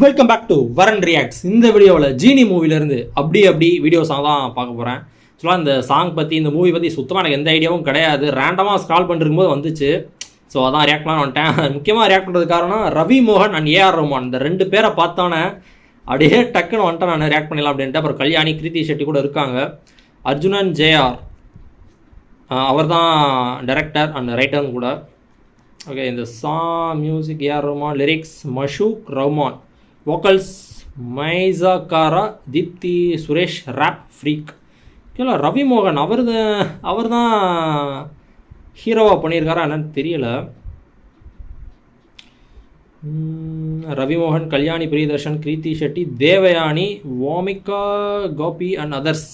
Welcome back to வரன் reacts. இந்த வீடியோவில் ஜீனி மூவிலேருந்து அப்படி வீடியோ சாங் தான் பார்க்க போகிறேன். ஆக்சுவலாக இந்த சாங் பற்றி இந்த மூவி பற்றி சுத்தமாக எனக்கு எந்த ஐடியாவும் கிடையாது. ரேண்டமாக ஸ்க்ரால் பண்ணிருக்கும்போது வந்துச்சு. ஸோ அதான் ரியாக்ட் பண்ண வந்துட்டேன். முக்கியமாக ரியாக்ட் பண்ணுறது காரணம் ரவி மோகன் அண்ட் ஏஆர் ரஹ்மான் இந்த ரெண்டு பேரை பார்த்தோன்னே அப்படியே டக்குன்னு வந்துட்டேன் நான் ரியாக்ட் பண்ணிடலாம் அப்படின்ட்டு. அப்புறம் கல்யாணி கிருத்தி ஷெட்டி கூட இருக்காங்க. அர்ஜுனன் ஜேஆர் அவர் தான் டைரக்டர் அண்ட் ரைட்டரும் கூட. ஓகே, இந்த song music AR Rahman, lyrics Mashook Rahman, vocals Maisakkara, Deepthi Suresh, rap freak. ஓகேங்களா, ரவி மோகன் அவர் தான் ஹீரோவாக பண்ணியிருக்காரா என்னன்னு தெரியல. Ravimohan, Kalyani Priyadarshan, Krithi Shetty, Devayani, Wamiqa Gabbi and others.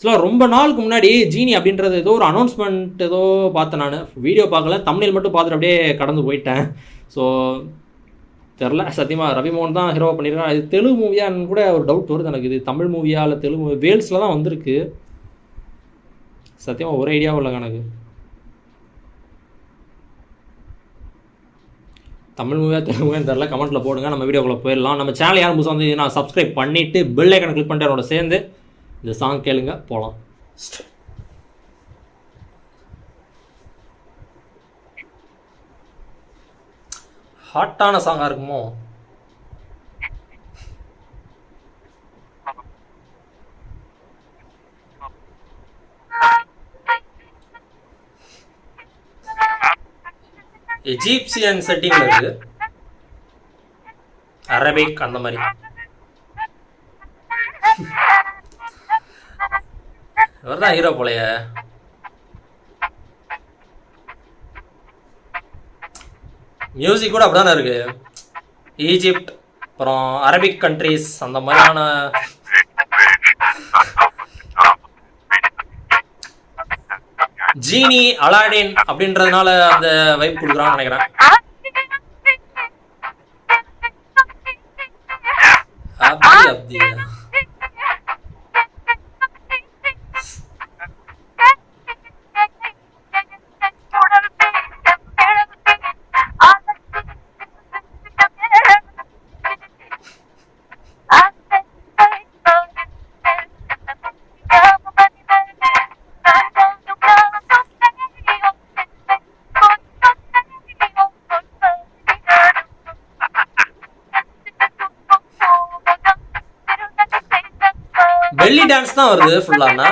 So ரொம்ப நாளுக்கு முன்னாடி ஜீனி அப்படின்றது ஏதோ ஒரு அனௌன்ஸ்மெண்ட் ஏதோ பார்த்தேன். நான் வீடியோ பார்க்கல, தம்ப்நெயில் மட்டும் பார்த்துட்டு அப்படியே கடந்து போயிட்டேன். ஸோ தெரில, சத்தியமாக ரவிமோகன் தான் ஹீரோவாக பண்ணியிருக்காங்க. இது தெலுங்கு மூவியான்னு கூட ஒரு டவுட் வருது எனக்கு. இது தமிழ் மூவியா இல்லை தெலுங்கு மூவி? வேல்ஸில் தான் வந்திருக்கு. சத்தியமாக ஒரு ஐடியாவும் இல்லைங்க எனக்கு. தமிழ் மூவியா தெலுங்கு மூவியான்னு தெரில, கமெண்ட்டில் போடுங்க. நம்ம வீடியோக்குள்ளே போயிடலாம். நம்ம சேனல் யாரும் புதுசாக வந்து நான் சப்ஸ்கிரைப் பண்ணிவிட்டு பெல் ஐக்கனை கிளிக் பண்ணிட்டு அவரோட சேர்ந்து இந்த சாங் கேளுங்க. போகலாம். ஹாட்டான சாங்காக இருக்குமோ? எஜிப்சியன் செட்டிங்ல இருக்கு, அரபிக் அந்த மாதிரி. இவர்தான் ஹீரோ போலைய. மியூசிக் கூட அப்படிதானே இருக்கு. ஈஜிப்ட் அப்புறம் அரபிக் கண்ட்ரிஸ் அந்த மாதிரியான. ஜீனி அலாடின் அப்படின்றதுனால அந்த வைப் கொடுக்குறான்னு நினைக்கிறேன். அப்படி பெல்லி டான்ஸ் தான் வருது ஃபுல்லானா?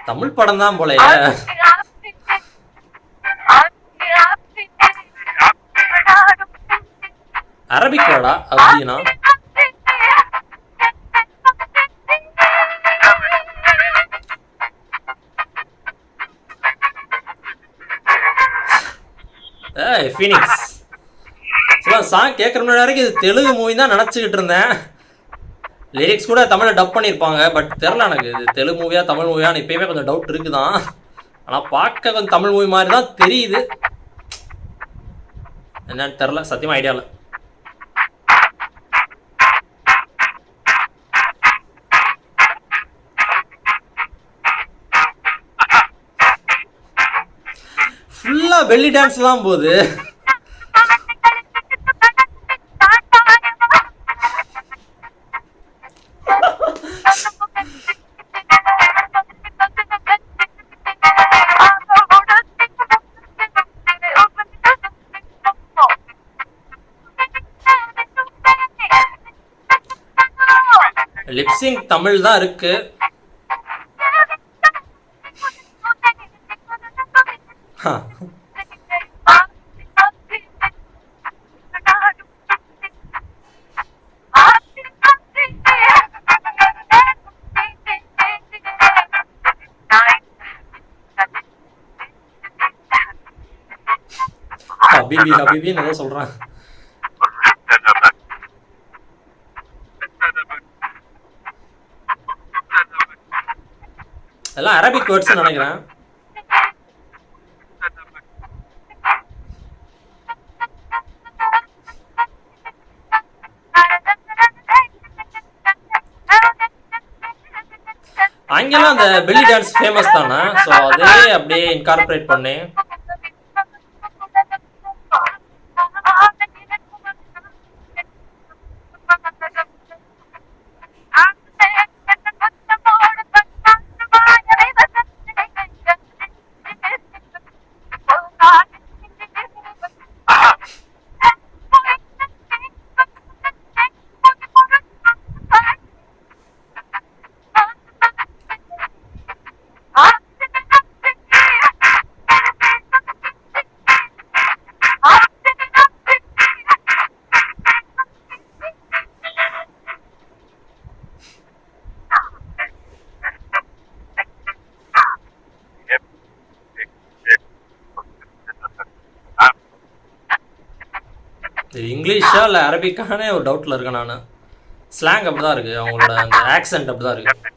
தமிழ் படம் தான் போலயே. அரபிக் வாடா அப்படின்னா? ஃபீனிக்ஸ் சாங் கேட்குற வரைக்கும் இது தெலுங்கு மூவி தான் நினச்சிக்கிட்டு இருந்தேன். லிரிக்ஸ் கூட தமிழில் டப் பண்ணியிருப்பாங்க. பட் தெரில எனக்கு இது தெலுங்கு மூவியா தமிழ் மூவியான்னு இப்போயுமே கொஞ்சம் டவுட் இருக்குதான். ஆனால் பார்க்க கொஞ்சம் தமிழ் மூவி மாதிரி தான் தெரியுது. என்னன்னு தெரில, சத்தியமாக ஐடியா இல்லை. ஃபுல்லாக பெல்லி டான்ஸ் தான் போகுது. லிப்சிங் தமிழ் தான் இருக்கு. ஹபிபி ஹபிபின்னு ஏதோ சொல்றான். எல்லாம் அரபிக் வேர்ட்ஸ் நினைக்கிறேன். அங்கெல்லாம் அந்த பெல்லி டான்ஸ் ஃபேமஸ் தானே. ஸோ அதே அப்படியே இன்கார்பரேட் பண்ணி இது இங்கிலீஷா இல்லை அரபிக்கானே ஒரு டவுட்டில் இருக்கேன் நான். ஸ்லாங் அப்படி தான் இருக்குது, அவங்களோட அந்த ஆக்சென்ட் அப்படி தான் இருக்குது.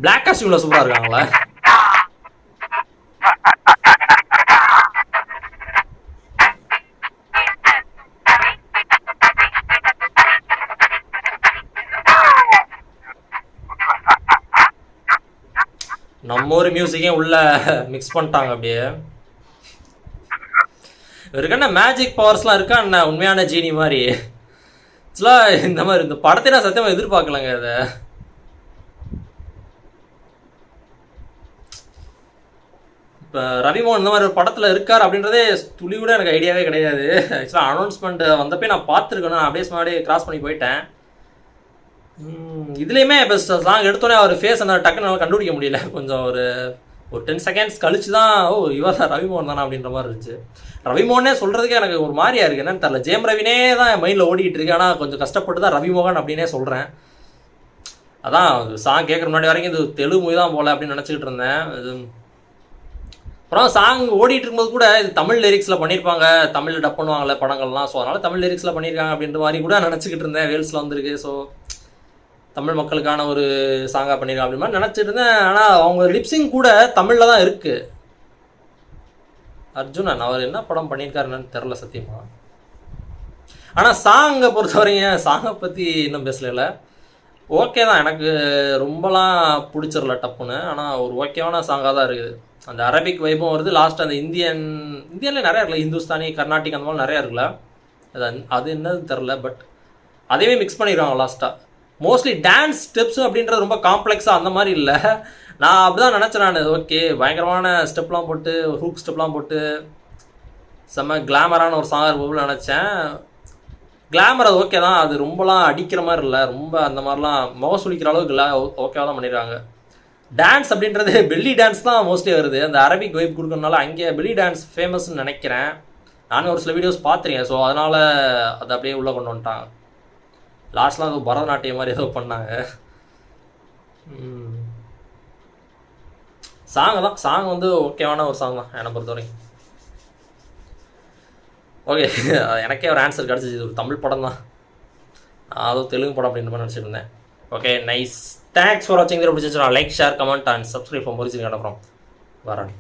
பிளாக் காஸ்டியூமில் சூப்பராக இருக்காங்களா? நம்ம ஒரு மியூசிக்கையும் உள்ள மிக்ஸ் பண்ணிட்டாங்க அப்படியே. இவருக்கு என்ன மேஜிக் பவர்ஸ்லாம் இருக்கா என்ன? உண்மையான ஜீனி மாதிரி இந்த மாதிரி இந்த படத்தை நான் சத்தியமாக எதிர்பார்க்கலங்க. இதை இப்போ ரவிமோகன் இந்த மாதிரி ஒரு படத்தில் இருக்கார் அப்படின்றதே துளி கூட எனக்கு ஐடியாவே கிடையாது. ஆக்சுவலாக அனௌன்ஸ்மெண்ட் வந்தப்போ நான் பார்த்துருக்கணும், அப்படியே முன்னாடி கிராஸ் பண்ணி போயிட்டேன். இதுலேயுமே இப்போ சாங் எடுத்தோன்னே அவர் ஃபேஸ் அந்த டக்குன்னு கண்டுபிடிக்க முடியல. கொஞ்சம் ஒரு 10 செகண்ட்ஸ் கழிச்சு தான் ஓ இவர் தான் ரவிமோகன் தானே அப்படின்ற மாதிரி இருந்துச்சு. ரவிமோகனே சொல்கிறதுக்கே எனக்கு ஒரு மாதிரியா இருக்குது, என்னன்னு தெரியல. ஜெயம் ரவினே தான் என் மைண்டில் ஓடிக்கிட்டு இருக்கு, ஆனால் கொஞ்சம் கஷ்டப்பட்டு தான் ரவிமோகன் அப்படின்னே சொல்கிறேன். அதான் சாங் கேட்குற முன்னாடி வரைக்கும் இது தெலுங்கு மூவி தான் போல அப்படின்னு நினச்சிக்கிட்டு இருந்தேன். இது அப்புறம் சாங் ஓடிட்டு இருக்கும்போது கூட இது தமிழ் லிரிக்ஸில் பண்ணியிருப்பாங்க, தமிழில் டப் பண்ணுவாங்கள்ல படங்கள்லாம், ஸோ அதனால் தமிழ் லிரிக்ஸில் பண்ணியிருக்காங்க அப்படின்ற மாதிரி கூட நினச்சிக்கிட்டு இருந்தேன். வேல்ஸில் வந்திருக்கு, ஸோ தமிழ் மக்களுக்கான ஒரு சாங்காக பண்ணியிருக்காங்க அப்படி மாதிரி நினச்சிட்டு இருந்தேன். ஆனால் அவங்க லிப்ஸிங் கூட தமிழில் தான் இருக்குது. அர்ஜுனன் அவர் என்ன படம் பண்ணியிருக்காருன்னு தெரில சத்தியமாக. ஆனால் சாங்கை பொறுத்தவரைங்க சாங்கை பற்றி இன்னும் பேசல. ஓகே தான், எனக்கு ரொம்பலாம் பிடிச்சிடல டப்புன்னு, ஆனால் ஒரு ஓகேவான சாங்காக தான் இருக்குது. அந்த அரபிக் வைப்பும் வருது, லாஸ்ட் அந்த இந்தியன்ல நிறையா இருக்குல்ல, ஹிந்துஸ்தானி கர்நாடிக் அந்த மாதிரி நிறையா இருக்குல்ல, அது என்னது தெரில. பட் அதையுமே மிக்ஸ் பண்ணிடுவாங்க லாஸ்ட்டாக. மோஸ்ட்லி டான்ஸ் ஸ்டெப்ஸு அப்படின்றது ரொம்ப காம்ப்ளெக்ஸாக அந்த மாதிரி இல்லை. நான் அப்படி தான் நினச்சேன் நான். ஓகே பயங்கரமான ஸ்டெப்லாம் போட்டு ஹூக் ஸ்டெப்லாம் போட்டு செம்ம கிளாமரான ஒரு சாங் இருக்கும்னு நினச்சேன். கிளாமர் அது ஓகே தான், அது ரொம்பலாம் அடிக்கிற மாதிரி இல்லை, ரொம்ப அந்த மாதிரிலாம் முகம் சுளிக்கிற அளவுக்கு இல்லை, ஓகேவாக தான் பண்ணிடுறாங்க. டான்ஸ் அப்படின்றது பெல்லி டான்ஸ் தான் மோஸ்ட்லி வருது. அந்த அரபிக் வைப் கொடுக்கறதுனால அங்கே பெல்லி டான்ஸ் ஃபேமஸ்ன்னு நினைக்கிறேன். நானும் ஒரு சில வீடியோஸ் பார்த்துருக்கேன், ஸோ அதனால் அதை அப்படியே உள்ளே கொண்டு வந்துட்டாங்க. லாஸ்ட்லாம் அது பரதநாட்டியம் மாதிரி ஏதோ பண்ணாங்க. சாங் வந்து ஓகேவான ஒரு சாங் தான் என்னை பொறுத்த வரைக்கும். ஓகே, எனக்கே ஒரு ஆன்சர் கிடச்சிச்சு, இது ஒரு தமிழ் படம் தான், அதுவும் தெலுங்கு படம் அப்படின்ற மாதிரி நினச்சிருந்தேன். ஓகே நைஸ், தேங்க்ஸ் ஃபார் வாட்சிங். பிடிச்சிருந்துச்சுன்னா like share comment and subscribe for more series. வரேன்.